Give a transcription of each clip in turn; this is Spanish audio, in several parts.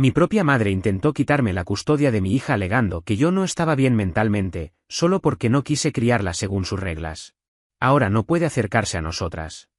Mi propia madre intentó quitarme la custodia de mi hija alegando que yo no estaba bien mentalmente, solo porque no quise criarla según sus reglas. Ahora no puede acercarse a nosotras.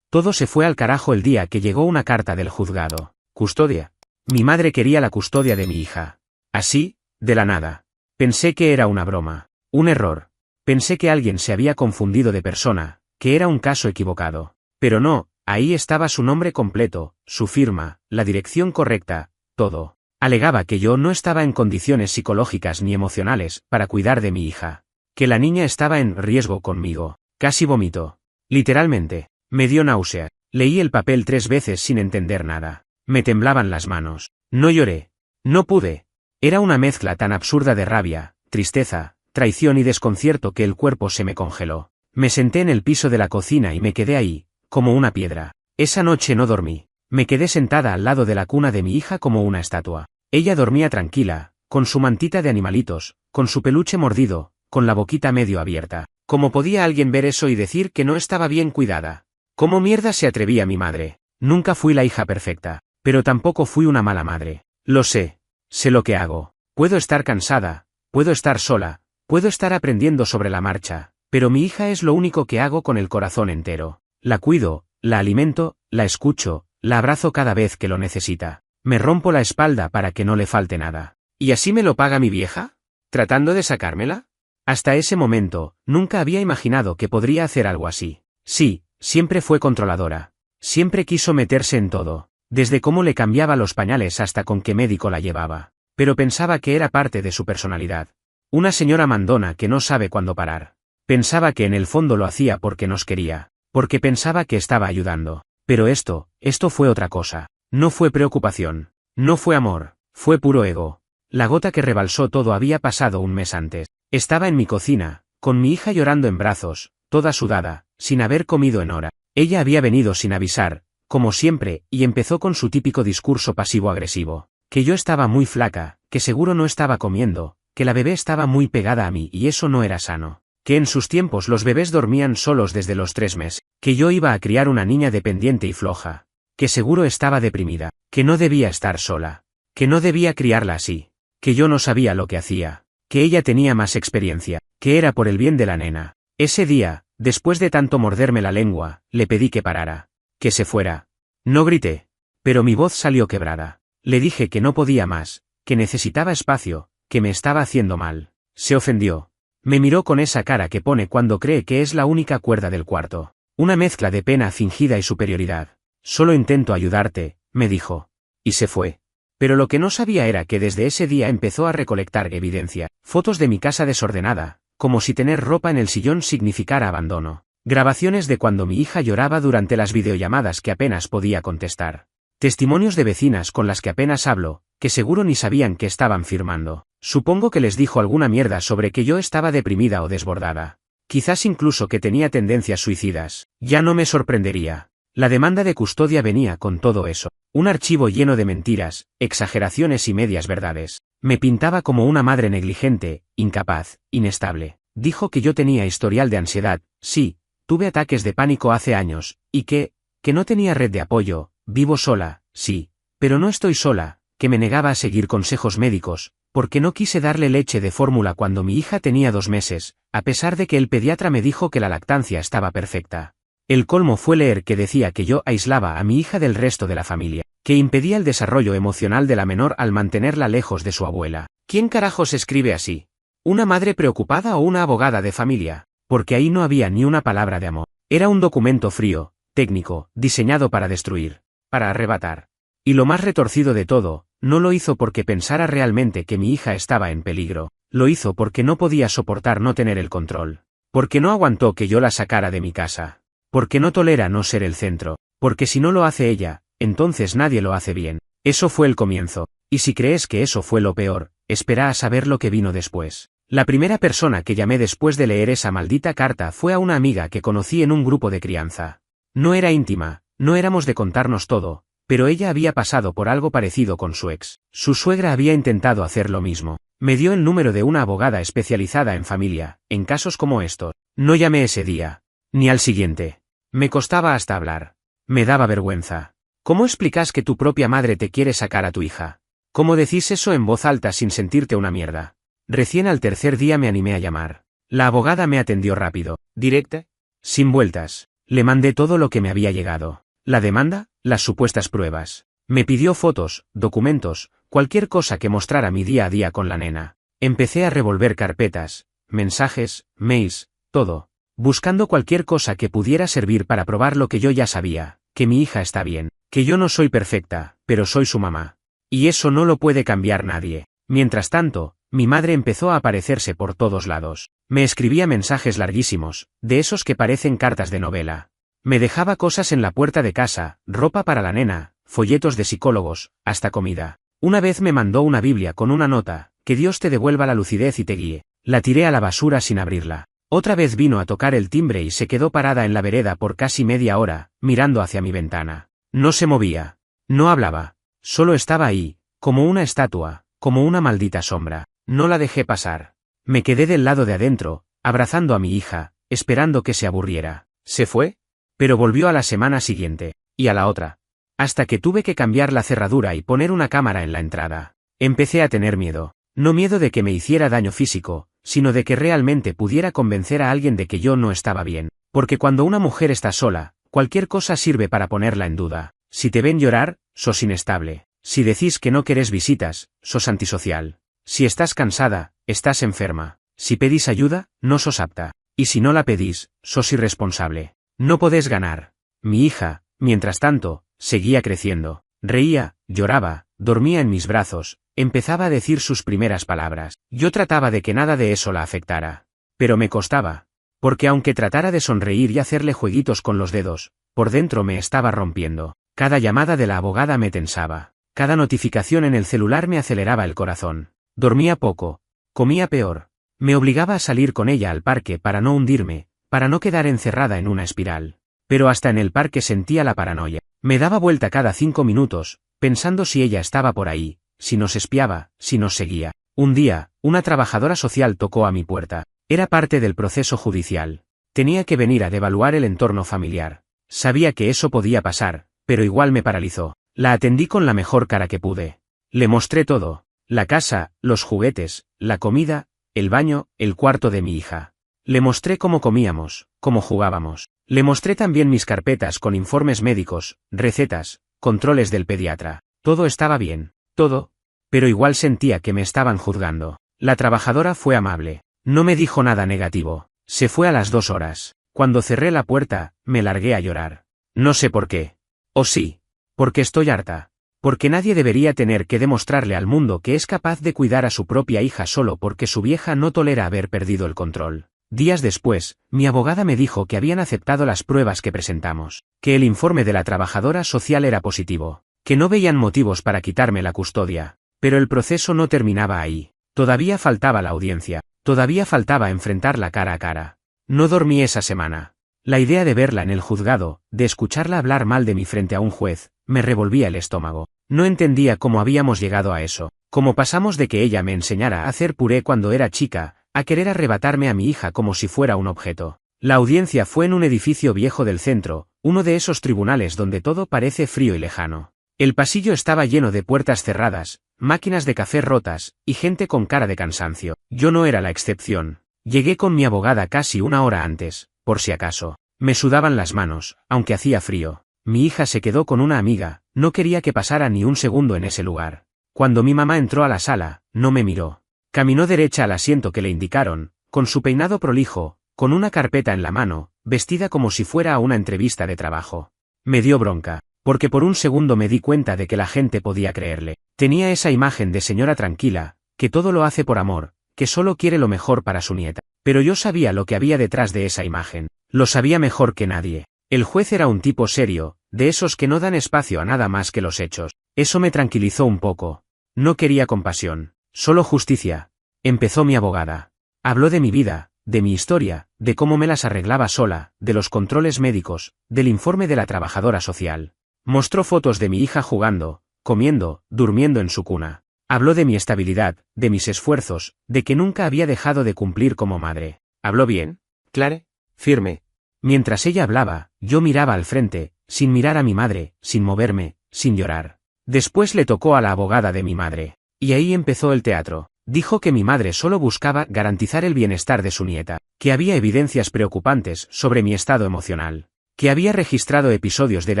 Todo se fue al carajo el día que llegó una carta del juzgado. Custodia. Mi madre quería la custodia de mi hija. Así, de la nada. Pensé que era una broma. Un error. Pensé que alguien se había confundido de persona, que era un caso equivocado. Pero no, ahí estaba su nombre completo, su firma, la dirección correcta, todo. Alegaba que yo no estaba en condiciones psicológicas ni emocionales para cuidar de mi hija. Que la niña estaba en riesgo conmigo. Casi vomitó. Literalmente. Me dio náusea. Leí el papel 3 veces sin entender nada. Me temblaban las manos. No lloré. No pude. Era una mezcla tan absurda de rabia, tristeza, traición y desconcierto que el cuerpo se me congeló. Me senté en el piso de la cocina y me quedé ahí, como una piedra. Esa noche no dormí. Me quedé sentada al lado de la cuna de mi hija como una estatua. Ella dormía tranquila, con su mantita de animalitos, con su peluche mordido, con la boquita medio abierta. ¿Cómo podía alguien ver eso y decir que no estaba bien cuidada? ¿Cómo mierda se atrevía mi madre? Nunca fui la hija perfecta, pero tampoco fui una mala madre. Lo sé. Sé lo que hago. Puedo estar cansada, puedo estar sola, puedo estar aprendiendo sobre la marcha, pero mi hija es lo único que hago con el corazón entero. La cuido, la alimento, la escucho, la abrazo cada vez que lo necesita. Me rompo la espalda para que no le falte nada. ¿Y así me lo paga mi vieja? ¿Tratando de sacármela? Hasta ese momento, nunca había imaginado que podría hacer algo así. Sí, siempre fue controladora. Siempre quiso meterse en todo. Desde cómo le cambiaba los pañales hasta con qué médico la llevaba. Pero pensaba que era parte de su personalidad. Una señora mandona que no sabe cuándo parar. Pensaba que en el fondo lo hacía porque nos quería. Porque pensaba que estaba ayudando. Pero esto fue otra cosa. No fue preocupación. No fue amor. Fue puro ego. La gota que rebalsó todo había pasado un mes antes. Estaba en mi cocina, con mi hija llorando en brazos, toda sudada, sin haber comido en hora. Ella había venido sin avisar, como siempre, y empezó con su típico discurso pasivo-agresivo. Que yo estaba muy flaca, que seguro no estaba comiendo, que la bebé estaba muy pegada a mí y eso no era sano. Que en sus tiempos los bebés dormían solos desde los 3 meses. Que yo iba a criar una niña dependiente y floja. Que seguro estaba deprimida. Que no debía estar sola. Que no debía criarla así. Que yo no sabía lo que hacía. Que ella tenía más experiencia. Que era por el bien de la nena. Ese día, después de tanto morderme la lengua, le pedí que parara. Que se fuera. No grité. Pero mi voz salió quebrada. Le dije que no podía más, que necesitaba espacio, que me estaba haciendo mal. Se ofendió. Me miró con esa cara que pone cuando cree que es la única cuerda del cuarto. Una mezcla de pena fingida y superioridad. Solo intento ayudarte, me dijo. Y se fue. Pero lo que no sabía era que desde ese día empezó a recolectar evidencia. Fotos de mi casa desordenada, como si tener ropa en el sillón significara abandono. Grabaciones de cuando mi hija lloraba durante las videollamadas que apenas podía contestar. Testimonios de vecinas con las que apenas hablo, que seguro ni sabían que estaban firmando. Supongo que les dijo alguna mierda sobre que yo estaba deprimida o desbordada. Quizás incluso que tenía tendencias suicidas. Ya no me sorprendería. La demanda de custodia venía con todo eso. Un archivo lleno de mentiras, exageraciones y medias verdades. Me pintaba como una madre negligente, incapaz, inestable. Dijo que yo tenía historial de ansiedad, sí, tuve ataques de pánico hace años, y que no tenía red de apoyo, vivo sola, sí, pero no estoy sola, que me negaba a seguir consejos médicos, porque no quise darle leche de fórmula cuando mi hija tenía 2 meses, a pesar de que el pediatra me dijo que la lactancia estaba perfecta. El colmo fue leer que decía que yo aislaba a mi hija del resto de la familia, que impedía el desarrollo emocional de la menor al mantenerla lejos de su abuela. ¿Quién carajos escribe así? ¿Una madre preocupada o una abogada de familia? Porque ahí no había ni una palabra de amor. Era un documento frío, técnico, diseñado para destruir, para arrebatar. Y lo más retorcido de todo, no lo hizo porque pensara realmente que mi hija estaba en peligro, lo hizo porque no podía soportar no tener el control. Porque no aguantó que yo la sacara de mi casa. Porque no tolera no ser el centro. Porque si no lo hace ella, entonces nadie lo hace bien. Eso fue el comienzo. Y si crees que eso fue lo peor, espera a saber lo que vino después. La primera persona que llamé después de leer esa maldita carta fue a una amiga que conocí en un grupo de crianza. No era íntima, no éramos de contarnos todo, pero ella había pasado por algo parecido con su ex. Su suegra había intentado hacer lo mismo. Me dio el número de una abogada especializada en familia, en casos como estos. No llamé ese día, ni al siguiente. Me costaba hasta hablar. Me daba vergüenza. ¿Cómo explicas que tu propia madre te quiere sacar a tu hija? ¿Cómo decís eso en voz alta sin sentirte una mierda? Recién al tercer día me animé a llamar. La abogada me atendió rápido, directa, sin vueltas. Le mandé todo lo que me había llegado. La demanda, las supuestas pruebas. Me pidió fotos, documentos, cualquier cosa que mostrara mi día a día con la nena. Empecé a revolver carpetas, mensajes, mails, todo, buscando cualquier cosa que pudiera servir para probar lo que yo ya sabía, que mi hija está bien, que yo no soy perfecta, pero soy su mamá. Y eso no lo puede cambiar nadie. Mientras tanto, mi madre empezó a aparecerse por todos lados. Me escribía mensajes larguísimos, de esos que parecen cartas de novela. Me dejaba cosas en la puerta de casa, ropa para la nena, folletos de psicólogos, hasta comida. Una vez me mandó una Biblia con una nota, que Dios te devuelva la lucidez y te guíe. La tiré a la basura sin abrirla. Otra vez vino a tocar el timbre y se quedó parada en la vereda por casi media hora, mirando hacia mi ventana. No se movía. No hablaba. Solo estaba ahí, como una estatua, como una maldita sombra. No la dejé pasar. Me quedé del lado de adentro, abrazando a mi hija, esperando que se aburriera. ¿Se fue? Pero volvió a la semana siguiente, y a la otra. Hasta que tuve que cambiar la cerradura y poner una cámara en la entrada. Empecé a tener miedo. No miedo de que me hiciera daño físico, sino de que realmente pudiera convencer a alguien de que yo no estaba bien. Porque cuando una mujer está sola, cualquier cosa sirve para ponerla en duda. Si te ven llorar, sos inestable. Si decís que no querés visitas, sos antisocial. Si estás cansada, estás enferma. Si pedís ayuda, no sos apta. Y si no la pedís, sos irresponsable. No podés ganar. Mi hija, mientras tanto, seguía creciendo. Reía, lloraba, dormía en mis brazos, empezaba a decir sus primeras palabras. Yo trataba de que nada de eso la afectara. Pero me costaba. Porque aunque tratara de sonreír y hacerle jueguitos con los dedos, por dentro me estaba rompiendo. Cada llamada de la abogada me tensaba. Cada notificación en el celular me aceleraba el corazón. Dormía poco. Comía peor. Me obligaba a salir con ella al parque para no hundirme, para no quedar encerrada en una espiral. Pero hasta en el parque sentía la paranoia. Me daba vuelta cada 5 minutos, pensando si ella estaba por ahí, si nos espiaba, si nos seguía. Un día, una trabajadora social tocó a mi puerta. Era parte del proceso judicial. Tenía que venir a devaluar el entorno familiar. Sabía que eso podía pasar, pero igual me paralizó. La atendí con la mejor cara que pude. Le mostré todo. La casa, los juguetes, la comida, el baño, el cuarto de mi hija. Le mostré cómo comíamos, cómo jugábamos. Le mostré también mis carpetas con informes médicos, recetas, controles del pediatra. Todo estaba bien, todo, pero igual sentía que me estaban juzgando. La trabajadora fue amable. No me dijo nada negativo. Se fue a las 2 horas. Cuando cerré la puerta, me largué a llorar. No sé por qué. ¿O sí? Porque estoy harta. Porque nadie debería tener que demostrarle al mundo que es capaz de cuidar a su propia hija solo porque su vieja no tolera haber perdido el control. Días después, mi abogada me dijo que habían aceptado las pruebas que presentamos, que el informe de la trabajadora social era positivo, que no veían motivos para quitarme la custodia. Pero el proceso no terminaba ahí. Todavía faltaba la audiencia, todavía faltaba enfrentarla cara a cara. No dormí esa semana. La idea de verla en el juzgado, de escucharla hablar mal de mí frente a un juez, me revolvía el estómago. No entendía cómo habíamos llegado a eso, cómo pasamos de que ella me enseñara a hacer puré cuando era chica, a querer arrebatarme a mi hija como si fuera un objeto. La audiencia fue en un edificio viejo del centro, uno de esos tribunales donde todo parece frío y lejano. El pasillo estaba lleno de puertas cerradas, máquinas de café rotas, y gente con cara de cansancio. Yo no era la excepción. Llegué con mi abogada casi 1 hora antes, por si acaso. Me sudaban las manos, aunque hacía frío. Mi hija se quedó con una amiga, no quería que pasara ni un segundo en ese lugar. Cuando mi mamá entró a la sala, no me miró. Caminó derecha al asiento que le indicaron, con su peinado prolijo, con una carpeta en la mano, vestida como si fuera a una entrevista de trabajo. Me dio bronca, porque por un segundo me di cuenta de que la gente podía creerle. Tenía esa imagen de señora tranquila, que todo lo hace por amor, que solo quiere lo mejor para su nieta. Pero yo sabía lo que había detrás de esa imagen. Lo sabía mejor que nadie. El juez era un tipo serio, de esos que no dan espacio a nada más que los hechos. Eso me tranquilizó un poco. No quería compasión, solo justicia. Empezó mi abogada. Habló de mi vida, de mi historia, de cómo me las arreglaba sola, de los controles médicos, del informe de la trabajadora social. Mostró fotos de mi hija jugando, comiendo, durmiendo en su cuna. Habló de mi estabilidad, de mis esfuerzos, de que nunca había dejado de cumplir como madre. ¿Habló bien? ¿Claro? Firme. Mientras ella hablaba, yo miraba al frente, sin mirar a mi madre, sin moverme, sin llorar. Después le tocó a la abogada de mi madre. Y ahí empezó el teatro. Dijo que mi madre solo buscaba garantizar el bienestar de su nieta, que había evidencias preocupantes sobre mi estado emocional, que había registrado episodios de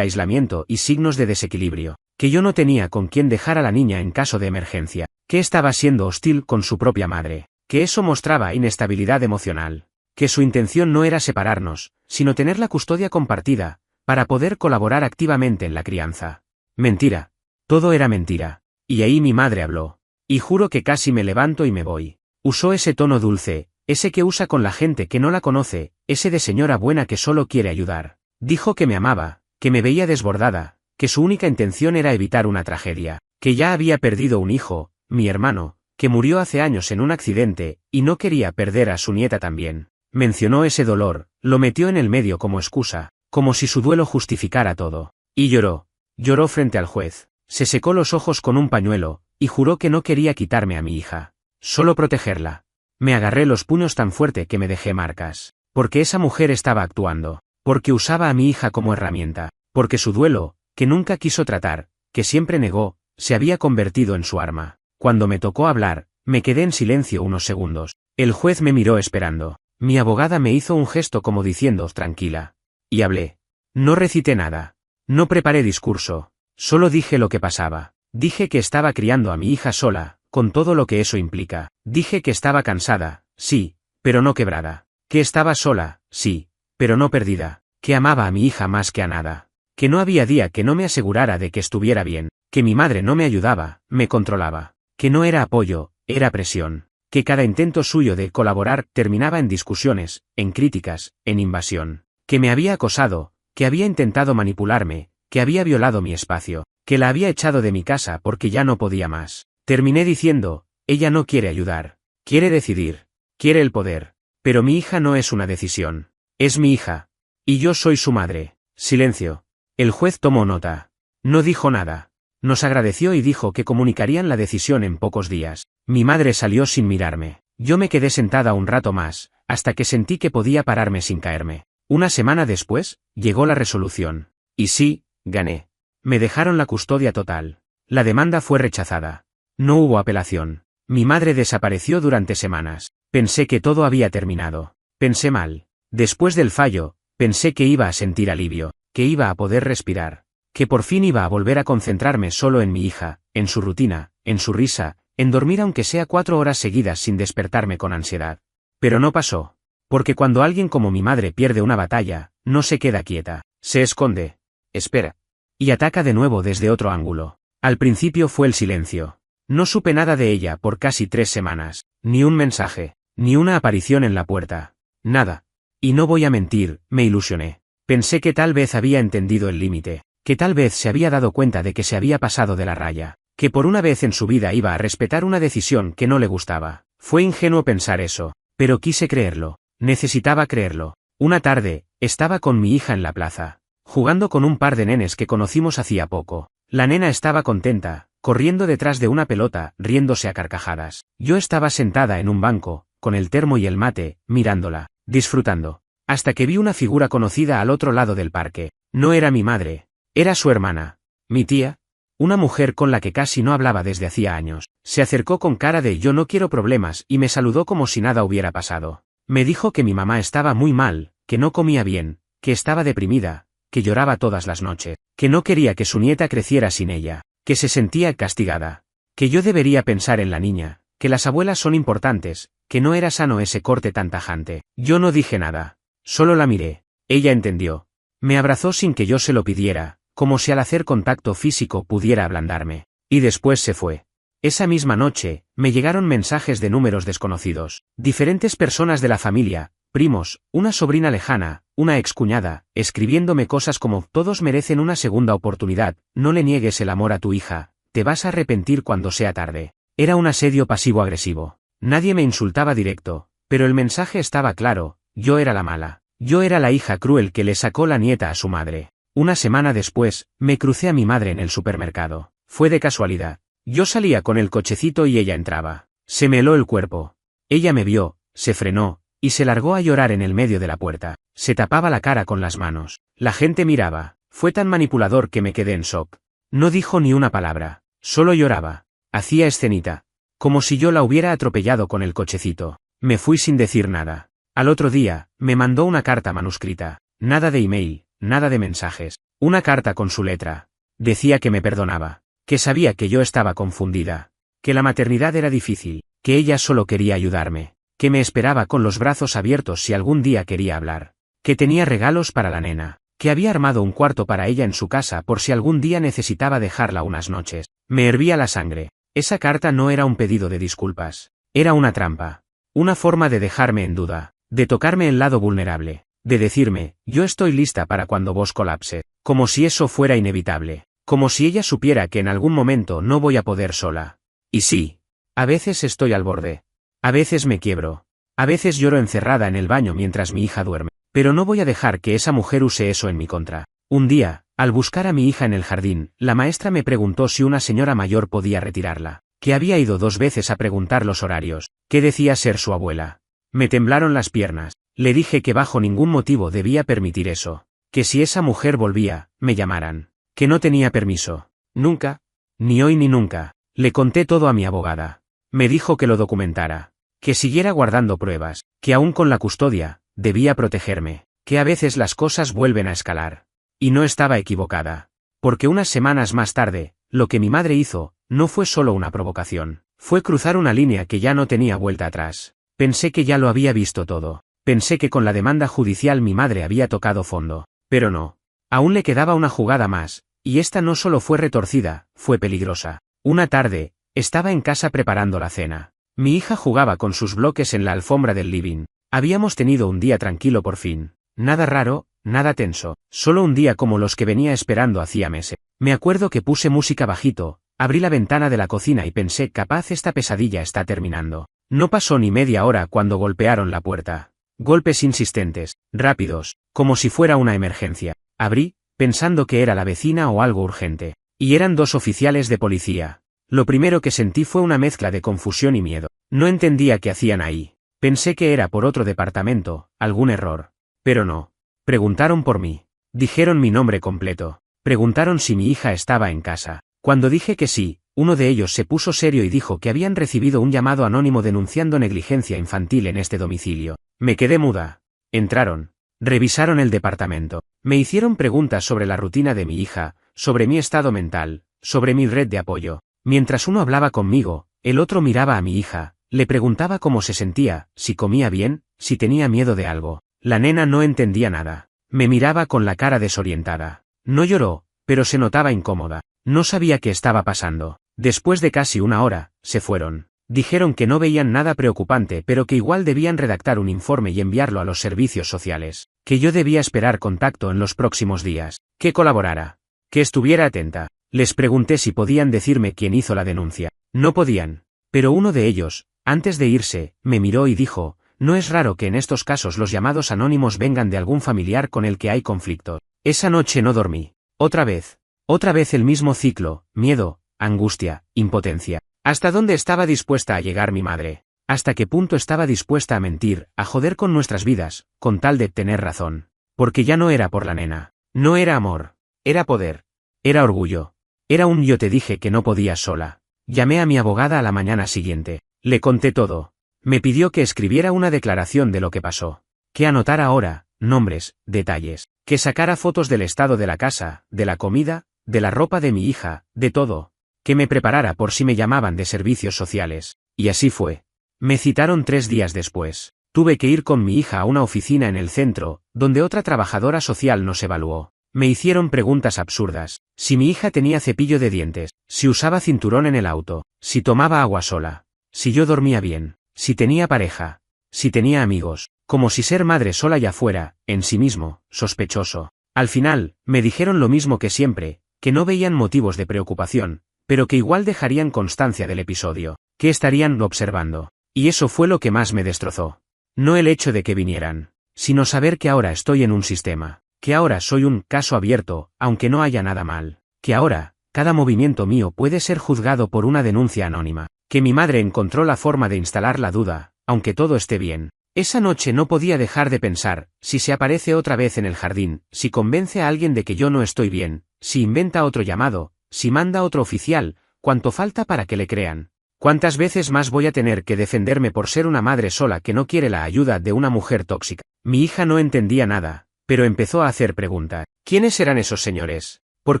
aislamiento y signos de desequilibrio, que yo no tenía con quién dejar a la niña en caso de emergencia, que estaba siendo hostil con su propia madre, que eso mostraba inestabilidad emocional, que su intención no era separarnos, sino tener la custodia compartida, para poder colaborar activamente en la crianza. Mentira. Todo era mentira. Y ahí mi madre habló. Y juro que casi me levanto y me voy. Usó ese tono dulce, ese que usa con la gente que no la conoce, ese de señora buena que solo quiere ayudar. Dijo que me amaba, que me veía desbordada, que su única intención era evitar una tragedia, que ya había perdido un hijo, mi hermano, que murió hace años en un accidente, y no quería perder a su nieta también. Mencionó ese dolor, lo metió en el medio como excusa, como si su duelo justificara todo. Y lloró. Lloró frente al juez. Se secó los ojos con un pañuelo, y juró que no quería quitarme a mi hija. Solo protegerla. Me agarré los puños tan fuerte que me dejé marcas. Porque esa mujer estaba actuando. Porque usaba a mi hija como herramienta. Porque su duelo, que nunca quiso tratar, que siempre negó, se había convertido en su arma. Cuando me tocó hablar, me quedé en silencio unos segundos. El juez me miró esperando. Mi abogada me hizo un gesto como diciendo, tranquila. Y hablé. No recité nada. No preparé discurso. Solo dije lo que pasaba. Dije que estaba criando a mi hija sola, con todo lo que eso implica. Dije que estaba cansada, sí, pero no quebrada. Que estaba sola, sí, pero no perdida. Que amaba a mi hija más que a nada. Que no había día que no me asegurara de que estuviera bien. Que mi madre no me ayudaba, me controlaba. Que no era apoyo, era presión. Que cada intento suyo de colaborar terminaba en discusiones, en críticas, en invasión. Que me había acosado, que había intentado manipularme, que había violado mi espacio, que la había echado de mi casa porque ya no podía más. Terminé diciendo, ella no quiere ayudar, quiere decidir, quiere el poder, pero mi hija no es una decisión, es mi hija. Y yo soy su madre. Silencio. El juez tomó nota. No dijo nada. Nos agradeció y dijo que comunicarían la decisión en pocos días. Mi madre salió sin mirarme. Yo me quedé sentada un rato más, hasta que sentí que podía pararme sin caerme. Una semana después, llegó la resolución. Y sí, gané. Me dejaron la custodia total. La demanda fue rechazada. No hubo apelación. Mi madre desapareció durante semanas. Pensé que todo había terminado. Pensé mal. Después del fallo, pensé que iba a sentir alivio, que iba a poder respirar, que por fin iba a volver a concentrarme solo en mi hija, en su rutina, en su risa, en dormir aunque sea 4 horas seguidas sin despertarme con ansiedad. Pero no pasó. Porque cuando alguien como mi madre pierde una batalla, no se queda quieta, se esconde, espera. Y ataca de nuevo desde otro ángulo. Al principio fue el silencio. No supe nada de ella por casi 3 semanas, ni un mensaje, ni una aparición en la puerta. Nada. Y no voy a mentir, me ilusioné. Pensé que tal vez había entendido el límite, que tal vez se había dado cuenta de que se había pasado de la raya, que por una vez en su vida iba a respetar una decisión que no le gustaba. Fue ingenuo pensar eso, pero quise creerlo. Necesitaba creerlo. Una tarde, estaba con mi hija en la plaza, jugando con un par de nenes que conocimos hacía poco. La nena estaba contenta, corriendo detrás de una pelota, riéndose a carcajadas. Yo estaba sentada en un banco, con el termo y el mate, mirándola, disfrutando. Hasta que vi una figura conocida al otro lado del parque. No era mi madre, era su hermana, mi tía, una mujer con la que casi no hablaba desde hacía años. Se acercó con cara de yo no quiero problemas y me saludó como si nada hubiera pasado. Me dijo que mi mamá estaba muy mal, que no comía bien, que estaba deprimida, que lloraba todas las noches, que no quería que su nieta creciera sin ella, que se sentía castigada, que yo debería pensar en la niña, que las abuelas son importantes, que no era sano ese corte tan tajante. Yo no dije nada, solo la miré. Ella entendió. Me abrazó sin que yo se lo pidiera, como si al hacer contacto físico pudiera ablandarme. Y después se fue. Esa misma noche, me llegaron mensajes de números desconocidos, diferentes personas de la familia, primos, una sobrina lejana, una excuñada, escribiéndome cosas como todos merecen una segunda oportunidad, no le niegues el amor a tu hija, te vas a arrepentir cuando sea tarde. Era un asedio pasivo-agresivo. Nadie me insultaba directo, pero el mensaje estaba claro, yo era la mala. Yo era la hija cruel que le sacó la nieta a su madre. Una semana después, me crucé a mi madre en el supermercado. Fue de casualidad. Yo salía con el cochecito y ella entraba. Se me heló el cuerpo. Ella me vio, se frenó, y se largó a llorar en el medio de la puerta. Se tapaba la cara con las manos. La gente miraba. Fue tan manipulador que me quedé en shock. No dijo ni una palabra, solo lloraba. Hacía escenita. Como si yo la hubiera atropellado con el cochecito. Me fui sin decir nada. Al otro día, me mandó una carta manuscrita. Nada de email, nada de mensajes. Una carta con su letra. Decía que me perdonaba. Que sabía que yo estaba confundida. Que la maternidad era difícil. Que ella solo quería ayudarme. Que me esperaba con los brazos abiertos si algún día quería hablar. Que tenía regalos para la nena. Que había armado un cuarto para ella en su casa por si algún día necesitaba dejarla unas noches. Me hervía la sangre. Esa carta no era un pedido de disculpas. Era una trampa. Una forma de dejarme en duda. De tocarme el lado vulnerable. De decirme, yo estoy lista para cuando vos colapse. Como si eso fuera inevitable. Como si ella supiera que en algún momento no voy a poder sola. Y sí. A veces estoy al borde. A veces me quiebro. A veces lloro encerrada en el baño mientras mi hija duerme. Pero no voy a dejar que esa mujer use eso en mi contra. Un día, al buscar a mi hija en el jardín, la maestra me preguntó si una señora mayor podía retirarla. Que había ido 2 veces a preguntar los horarios. Que decía ser su abuela. Me temblaron las piernas. Le dije que bajo ningún motivo debía permitir eso. Que si esa mujer volvía, me llamaran. Que no tenía permiso. Nunca. Ni hoy ni nunca. Le conté todo a mi abogada. Me dijo que lo documentara. Que siguiera guardando pruebas. Que aún con la custodia, debía protegerme. Que a veces las cosas vuelven a escalar. Y no estaba equivocada. Porque unas semanas más tarde, lo que mi madre hizo, no fue solo una provocación. Fue cruzar una línea que ya no tenía vuelta atrás. Pensé que ya lo había visto todo. Pensé que con la demanda judicial mi madre había tocado fondo. Pero no. Aún le quedaba una jugada más, y esta no solo fue retorcida, fue peligrosa. Una tarde, estaba en casa preparando la cena. Mi hija jugaba con sus bloques en la alfombra del living. Habíamos tenido un día tranquilo por fin. Nada raro, nada tenso. Solo un día como los que venía esperando hacía meses. Me acuerdo que puse música bajito, abrí la ventana de la cocina y pensé, capaz esta pesadilla está terminando. No pasó ni media hora cuando golpearon la puerta. Golpes insistentes, rápidos, como si fuera una emergencia. Abrí, pensando que era la vecina o algo urgente. Y eran 2 oficiales de policía. Lo primero que sentí fue una mezcla de confusión y miedo. No entendía qué hacían ahí. Pensé que era por otro departamento, algún error. Pero no. Preguntaron por mí. Dijeron mi nombre completo. Preguntaron si mi hija estaba en casa. Cuando dije que sí, uno de ellos se puso serio y dijo que habían recibido un llamado anónimo denunciando negligencia infantil en este domicilio. Me quedé muda. Entraron. Revisaron el departamento. Me hicieron preguntas sobre la rutina de mi hija, sobre mi estado mental, sobre mi red de apoyo. Mientras uno hablaba conmigo, el otro miraba a mi hija, le preguntaba cómo se sentía, si comía bien, si tenía miedo de algo. La nena no entendía nada. Me miraba con la cara desorientada. No lloró, pero se notaba incómoda. No sabía qué estaba pasando. Después de casi una hora, se fueron. Dijeron que no veían nada preocupante pero que igual debían redactar un informe y enviarlo a los servicios sociales. Que yo debía esperar contacto en los próximos días. Que colaborara. Que estuviera atenta. Les pregunté si podían decirme quién hizo la denuncia. No podían. Pero uno de ellos, antes de irse, me miró y dijo, no es raro que en estos casos los llamados anónimos vengan de algún familiar con el que hay conflicto. Esa noche no dormí. Otra vez. Otra vez el mismo ciclo, miedo, angustia, impotencia. ¿Hasta dónde estaba dispuesta a llegar mi madre? ¿Hasta qué punto estaba dispuesta a mentir, a joder con nuestras vidas, con tal de tener razón? Porque ya no era por la nena. No era amor. Era poder. Era orgullo. Era un yo te dije que no podías sola. Llamé a mi abogada a la mañana siguiente. Le conté todo. Me pidió que escribiera una declaración de lo que pasó. Que anotara hora, nombres, detalles. Que sacara fotos del estado de la casa, de la comida, de la ropa de mi hija, de todo. Que me preparara por si me llamaban de servicios sociales. Y así fue. Me citaron 3 días después. Tuve que ir con mi hija a una oficina en el centro, donde otra trabajadora social nos evaluó. Me hicieron preguntas absurdas. Si mi hija tenía cepillo de dientes, si usaba cinturón en el auto, si tomaba agua sola, si yo dormía bien, si tenía pareja, si tenía amigos, como si ser madre sola ya fuera, en sí mismo, sospechoso. Al final, me dijeron lo mismo que siempre, que no veían motivos de preocupación, pero que igual dejarían constancia del episodio, que estarían observando. Y eso fue lo que más me destrozó. No el hecho de que vinieran, sino saber que ahora estoy en un sistema, que ahora soy un caso abierto, aunque no haya nada mal, que ahora, cada movimiento mío puede ser juzgado por una denuncia anónima, que mi madre encontró la forma de instalar la duda, aunque todo esté bien, Esa noche no podía dejar de pensar, si se aparece otra vez en el jardín, si convence a alguien de que yo no estoy bien, si inventa otro llamado, si manda otro oficial, cuánto falta para que le crean. ¿Cuántas veces más voy a tener que defenderme por ser una madre sola que no quiere la ayuda de una mujer tóxica? Mi hija no entendía nada, pero empezó a hacer preguntas. ¿Quiénes eran esos señores? ¿Por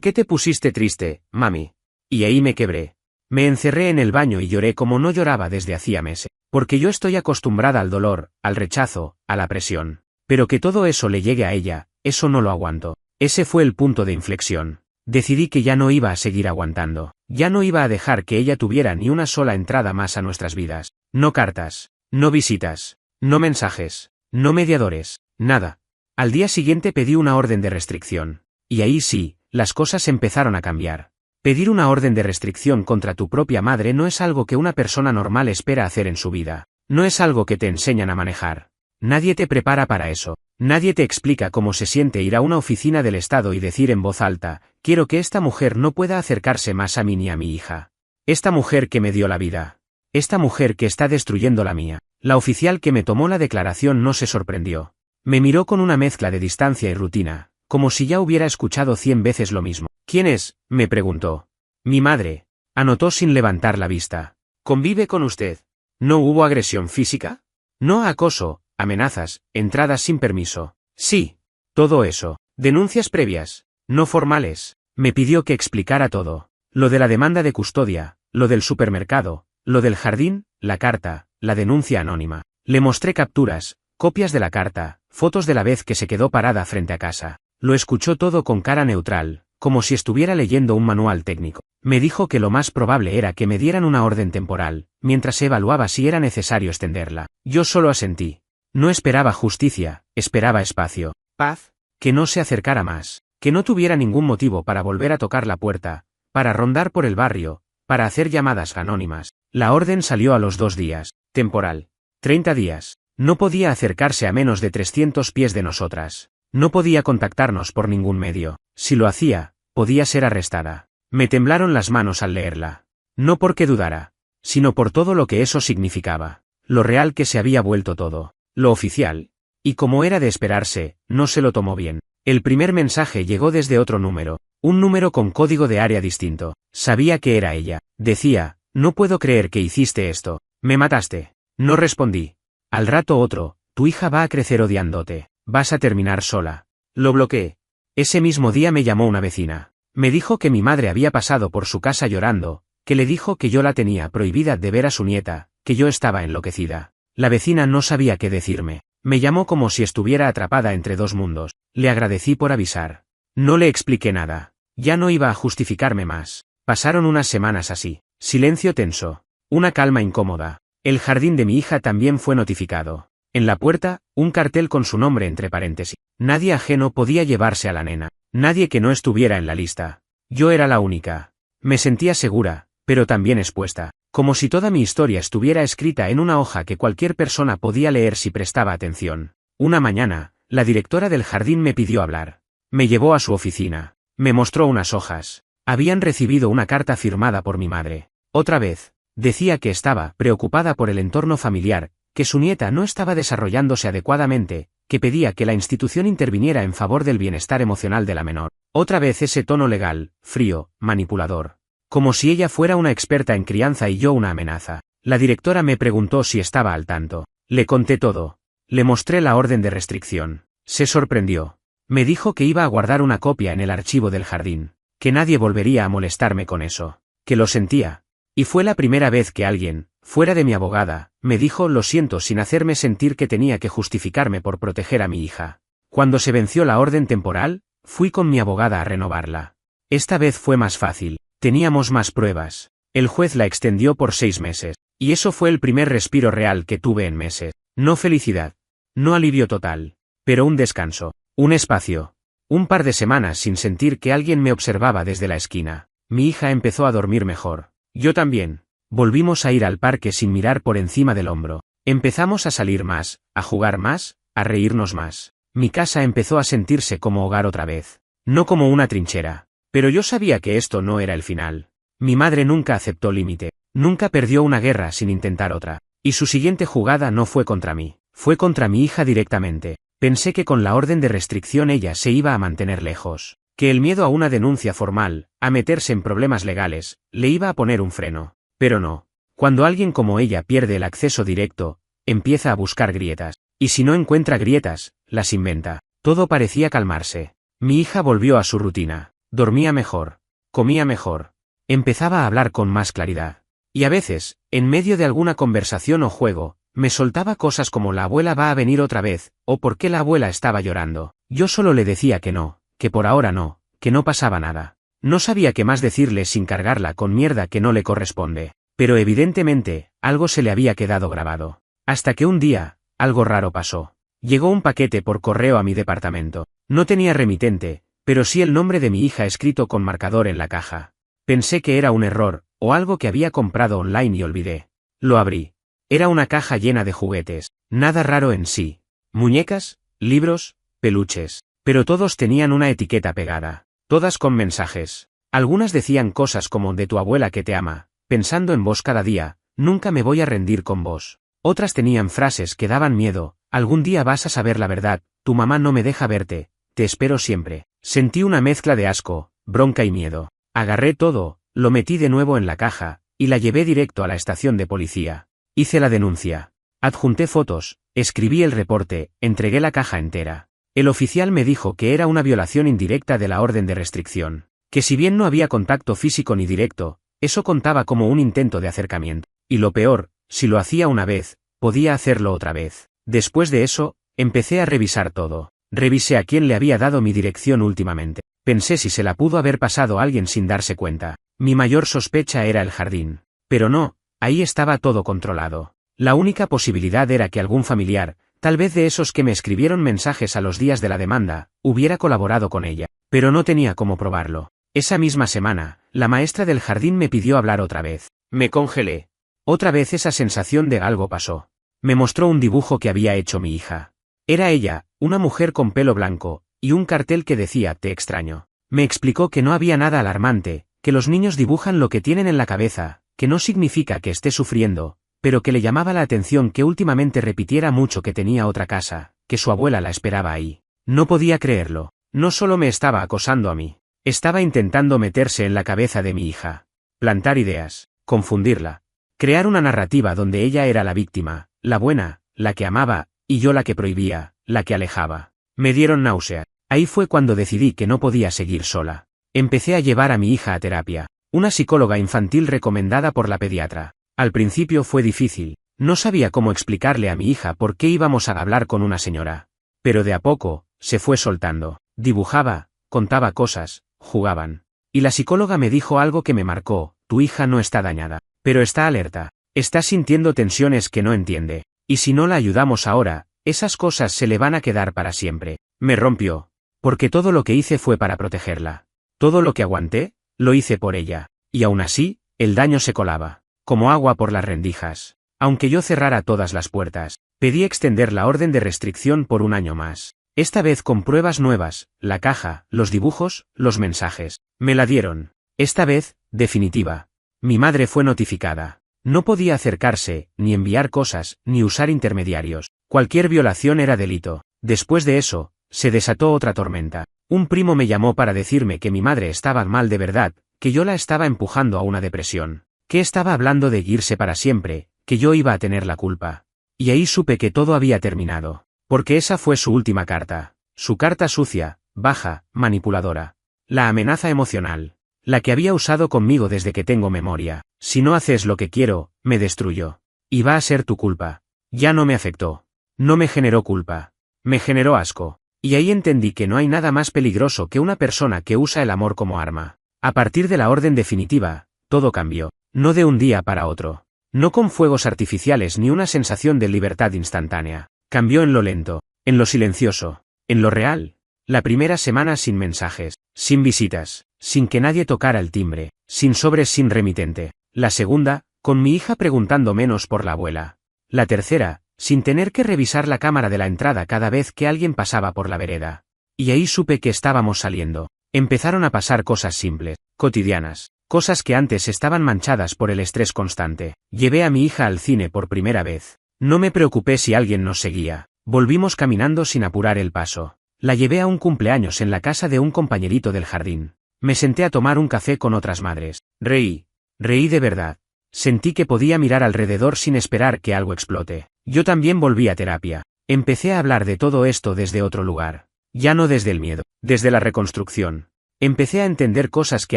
qué te pusiste triste, mami? Y ahí me quebré. Me encerré en el baño y lloré como no lloraba desde hacía meses, porque yo estoy acostumbrada al dolor, al rechazo, a la presión. Pero que todo eso le llegue a ella, eso no lo aguanto. Ese fue el punto de inflexión. Decidí que ya no iba a seguir aguantando. Ya no iba a dejar que ella tuviera ni una sola entrada más a nuestras vidas. No cartas, no visitas, no mensajes, no mediadores, nada. Al día siguiente pedí una orden de restricción. Y ahí sí, las cosas empezaron a cambiar. Pedir una orden de restricción contra tu propia madre no es algo que una persona normal espera hacer en su vida. No es algo que te enseñan a manejar. Nadie te prepara para eso. Nadie te explica cómo se siente ir a una oficina del Estado y decir en voz alta, quiero que esta mujer no pueda acercarse más a mí ni a mi hija. Esta mujer que me dio la vida. Esta mujer que está destruyendo la mía. La oficial que me tomó la declaración no se sorprendió. Me miró con una mezcla de distancia y rutina, como si ya hubiera escuchado 100 veces lo mismo. ¿Quién es?, me preguntó. Mi madre. Anotó sin levantar la vista. ¿Convive con usted? ¿No hubo agresión física? No acoso, amenazas, entradas sin permiso. Sí. Todo eso. Denuncias previas. No formales. Me pidió que explicara todo. Lo de la demanda de custodia, lo del supermercado, lo del jardín, la carta, la denuncia anónima. Le mostré capturas, copias de la carta, fotos de la vez que se quedó parada frente a casa. Lo escuchó todo con cara neutral, como si estuviera leyendo un manual técnico. Me dijo que lo más probable era que me dieran una orden temporal, mientras se evaluaba si era necesario extenderla. Yo solo asentí. No esperaba justicia, esperaba espacio. Paz. Que no se acercara más. Que no tuviera ningún motivo para volver a tocar la puerta, para rondar por el barrio, para hacer llamadas anónimas. La orden salió a los 2 días. Temporal. 30 días. No podía acercarse a menos de 300 pies de nosotras. No podía contactarnos por ningún medio. Si lo hacía, podía ser arrestada. Me temblaron las manos al leerla. No porque dudara, sino por todo lo que eso significaba. Lo real que se había vuelto todo. Lo oficial. Y como era de esperarse, no se lo tomó bien. El primer mensaje llegó desde otro número. Un número con código de área distinto. Sabía que era ella. Decía, no puedo creer que hiciste esto. Me mataste. No respondí. Al rato otro, tu hija va a crecer odiándote. Vas a terminar sola. Lo bloqueé. Ese mismo día me llamó una vecina. Me dijo que mi madre había pasado por su casa llorando, que le dijo que yo la tenía prohibida de ver a su nieta, que yo estaba enloquecida. La vecina no sabía qué decirme. Me llamó como si estuviera atrapada entre dos mundos. Le agradecí por avisar. No le expliqué nada. Ya no iba a justificarme más. Pasaron unas semanas así. Silencio tenso. Una calma incómoda. El jardín de mi hija también fue notificado. En la puerta, un cartel con su nombre entre paréntesis. Nadie ajeno podía llevarse a la nena. Nadie que no estuviera en la lista. Yo era la única. Me sentía segura, pero también expuesta. Como si toda mi historia estuviera escrita en una hoja que cualquier persona podía leer si prestaba atención. Una mañana, la directora del jardín me pidió hablar. Me llevó a su oficina. Me mostró unas hojas. Habían recibido una carta firmada por mi madre. Otra vez. Decía que estaba preocupada por el entorno familiar, que su nieta no estaba desarrollándose adecuadamente, que pedía que la institución interviniera en favor del bienestar emocional de la menor. Otra vez ese tono legal, frío, manipulador. Como si ella fuera una experta en crianza y yo una amenaza. La directora me preguntó si estaba al tanto. Le conté todo. Le mostré la orden de restricción. Se sorprendió. Me dijo que iba a guardar una copia en el archivo del jardín. Que nadie volvería a molestarme con eso. Que lo sentía. Y fue la primera vez que alguien, fuera de mi abogada, me dijo lo siento sin hacerme sentir que tenía que justificarme por proteger a mi hija. Cuando se venció la orden temporal, fui con mi abogada a renovarla. Esta vez fue más fácil. Teníamos más pruebas. El juez la extendió por 6 meses. Y eso fue el primer respiro real que tuve en meses. No felicidad. No alivio total. Pero un descanso. Un espacio. Un par de semanas sin sentir que alguien me observaba desde la esquina. Mi hija empezó a dormir mejor. Yo también. Volvimos a ir al parque sin mirar por encima del hombro. Empezamos a salir más, a jugar más, a reírnos más. Mi casa empezó a sentirse como hogar otra vez. No como una trinchera. Pero yo sabía que esto no era el final. Mi madre nunca aceptó límite. Nunca perdió una guerra sin intentar otra. Y su siguiente jugada no fue contra mí. Fue contra mi hija directamente. Pensé que con la orden de restricción ella se iba a mantener lejos, que el miedo a una denuncia formal, a meterse en problemas legales, le iba a poner un freno. Pero no. Cuando alguien como ella pierde el acceso directo, empieza a buscar grietas. Y si no encuentra grietas, las inventa. Todo parecía calmarse. Mi hija volvió a su rutina. Dormía mejor. Comía mejor. Empezaba a hablar con más claridad. Y a veces, en medio de alguna conversación o juego, me soltaba cosas como la abuela va a venir otra vez, o por qué la abuela estaba llorando. Yo solo le decía que no, que por ahora no, que no pasaba nada. No sabía qué más decirle sin cargarla con mierda que no le corresponde. Pero evidentemente, algo se le había quedado grabado. Hasta que un día, algo raro pasó. Llegó un paquete por correo a mi departamento. No tenía remitente, pero sí el nombre de mi hija escrito con marcador en la caja. Pensé que era un error, o algo que había comprado online y olvidé. Lo abrí. Era una caja llena de juguetes. Nada raro en sí. Muñecas, libros, peluches. Pero todos tenían una etiqueta pegada. Todas con mensajes. Algunas decían cosas como de tu abuela que te ama, pensando en vos cada día, nunca me voy a rendir con vos. Otras tenían frases que daban miedo, algún día vas a saber la verdad, tu mamá no me deja verte, te espero siempre. Sentí una mezcla de asco, bronca y miedo. Agarré todo, lo metí de nuevo en la caja, y la llevé directo a la estación de policía. Hice la denuncia. Adjunté fotos, escribí el reporte, entregué la caja entera. El oficial me dijo que era una violación indirecta de la orden de restricción, que si bien no había contacto físico ni directo, eso contaba como un intento de acercamiento. Y lo peor, si lo hacía una vez, podía hacerlo otra vez. Después de eso, empecé a revisar todo. Revisé a quién le había dado mi dirección últimamente. Pensé si se la pudo haber pasado a alguien sin darse cuenta. Mi mayor sospecha era el jardín. Pero no, ahí estaba todo controlado. La única posibilidad era que algún familiar, tal vez de esos que me escribieron mensajes a los días de la demanda, hubiera colaborado con ella. Pero no tenía cómo probarlo. Esa misma semana, la maestra del jardín me pidió hablar otra vez. Me congelé. Otra vez esa sensación de algo pasó. Me mostró un dibujo que había hecho mi hija. Era ella, una mujer con pelo blanco, y un cartel que decía te extraño. Me explicó que no había nada alarmante, que los niños dibujan lo que tienen en la cabeza, que no significa que esté sufriendo, pero que le llamaba la atención que últimamente repitiera mucho que tenía otra casa, que su abuela la esperaba ahí. No podía creerlo. No solo me estaba acosando a mí. Estaba intentando meterse en la cabeza de mi hija. Plantar ideas, confundirla. Crear una narrativa donde ella era la víctima, la buena, la que amaba, y yo la que prohibía, la que alejaba. Me dieron náuseas. Ahí fue cuando decidí que no podía seguir sola. Empecé a llevar a mi hija a terapia, una psicóloga infantil recomendada por la pediatra. Al principio fue difícil, no sabía cómo explicarle a mi hija por qué íbamos a hablar con una señora. Pero de a poco, se fue soltando. Dibujaba, contaba cosas, jugaban. Y la psicóloga me dijo algo que me marcó, tu hija no está dañada, pero está alerta. Está sintiendo tensiones que no entiende. Y si no la ayudamos ahora, esas cosas se le van a quedar para siempre. Me rompió. Porque todo lo que hice fue para protegerla. Todo lo que aguanté, lo hice por ella. Y aún así, el daño se colaba. Como agua por las rendijas. Aunque yo cerrara todas las puertas, pedí extender la orden de restricción por un año más. Esta vez con pruebas nuevas, la caja, los dibujos, los mensajes. Me la dieron. Esta vez, definitiva. Mi madre fue notificada. No podía acercarse, ni enviar cosas, ni usar intermediarios. Cualquier violación era delito. Después de eso, se desató otra tormenta. Un primo me llamó para decirme que mi madre estaba mal de verdad, que yo la estaba empujando a una depresión, que estaba hablando de irse para siempre, que yo iba a tener la culpa. Y ahí supe que todo había terminado. Porque esa fue su última carta. Su carta sucia, baja, manipuladora. La amenaza emocional. La que había usado conmigo desde que tengo memoria. Si no haces lo que quiero, me destruyó. Y va a ser tu culpa. Ya no me afectó. No me generó culpa. Me generó asco. Y ahí entendí que no hay nada más peligroso que una persona que usa el amor como arma. A partir de la orden definitiva, todo cambió. No de un día para otro. No con fuegos artificiales ni una sensación de libertad instantánea. Cambió en lo lento, en lo silencioso, en lo real. La primera semana sin mensajes, sin visitas, sin que nadie tocara el timbre, sin sobres, sin remitente. La segunda, con mi hija preguntando menos por la abuela. La tercera, sin tener que revisar la cámara de la entrada cada vez que alguien pasaba por la vereda. Y ahí supe que estábamos saliendo. Empezaron a pasar cosas simples, cotidianas, cosas que antes estaban manchadas por el estrés constante. Llevé a mi hija al cine por primera vez. No me preocupé si alguien nos seguía. Volvimos caminando sin apurar el paso. La llevé a un cumpleaños en la casa de un compañerito del jardín. Me senté a tomar un café con otras madres. Reí de verdad. Sentí que podía mirar alrededor sin esperar que algo explote. Yo también volví a terapia. Empecé a hablar de todo esto desde otro lugar. Ya no desde el miedo, desde la reconstrucción. Empecé a entender cosas que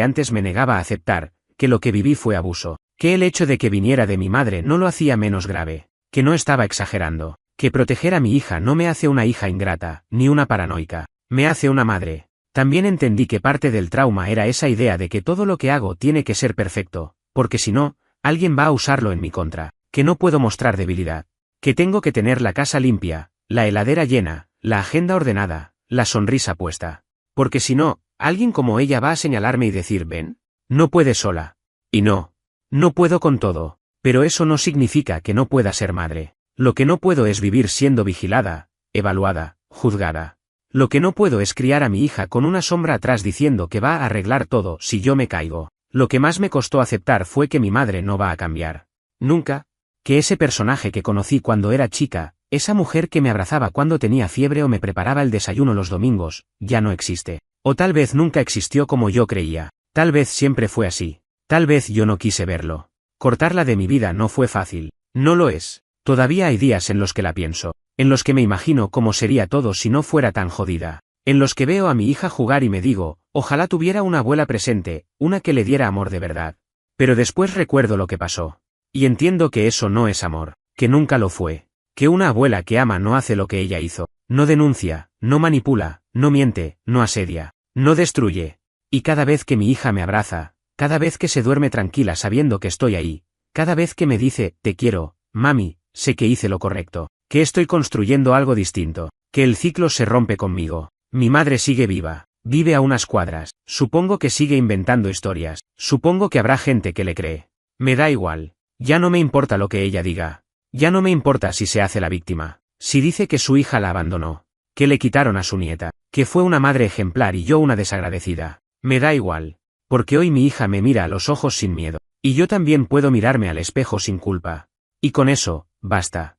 antes me negaba a aceptar, que lo que viví fue abuso, que el hecho de que viniera de mi madre no lo hacía menos grave, que no estaba exagerando, que proteger a mi hija no me hace una hija ingrata, ni una paranoica, me hace una madre. También entendí que parte del trauma era esa idea de que todo lo que hago tiene que ser perfecto, porque si no, alguien va a usarlo en mi contra, que no puedo mostrar debilidad, que tengo que tener la casa limpia, la heladera llena, la agenda ordenada, la sonrisa puesta. Porque si no, alguien como ella va a señalarme y decir, ven, no puedes sola. Y no puedo con todo, pero eso no significa que no pueda ser madre. Lo que no puedo es vivir siendo vigilada, evaluada, juzgada. Lo que no puedo es criar a mi hija con una sombra atrás diciendo que va a arreglar todo si yo me caigo. Lo que más me costó aceptar fue que mi madre no va a cambiar. Nunca. Que ese personaje que conocí cuando era chica, esa mujer que me abrazaba cuando tenía fiebre o me preparaba el desayuno los domingos, ya no existe. O tal vez nunca existió como yo creía. Tal vez siempre fue así. Tal vez yo no quise verlo. Cortarla de mi vida no fue fácil. No lo es. Todavía hay días en los que la pienso, en los que me imagino cómo sería todo si no fuera tan jodida, en los que veo a mi hija jugar y me digo, ojalá tuviera una abuela presente, una que le diera amor de verdad. Pero después recuerdo lo que pasó. Y entiendo que eso no es amor, que nunca lo fue, que una abuela que ama no hace lo que ella hizo, no denuncia, no manipula, no miente, no asedia, no destruye. Y cada vez que mi hija me abraza, cada vez que se duerme tranquila sabiendo que estoy ahí, cada vez que me dice, te quiero, mami, sé que hice lo correcto, que estoy construyendo algo distinto, que el ciclo se rompe conmigo. Mi madre sigue viva, vive a unas cuadras, supongo que sigue inventando historias, supongo que habrá gente que le cree. Me da igual, ya no me importa lo que ella diga, ya no me importa si se hace la víctima, si dice que su hija la abandonó, que le quitaron a su nieta, que fue una madre ejemplar y yo una desagradecida. Me da igual, porque hoy mi hija me mira a los ojos sin miedo, y yo también puedo mirarme al espejo sin culpa. Y con eso, basta.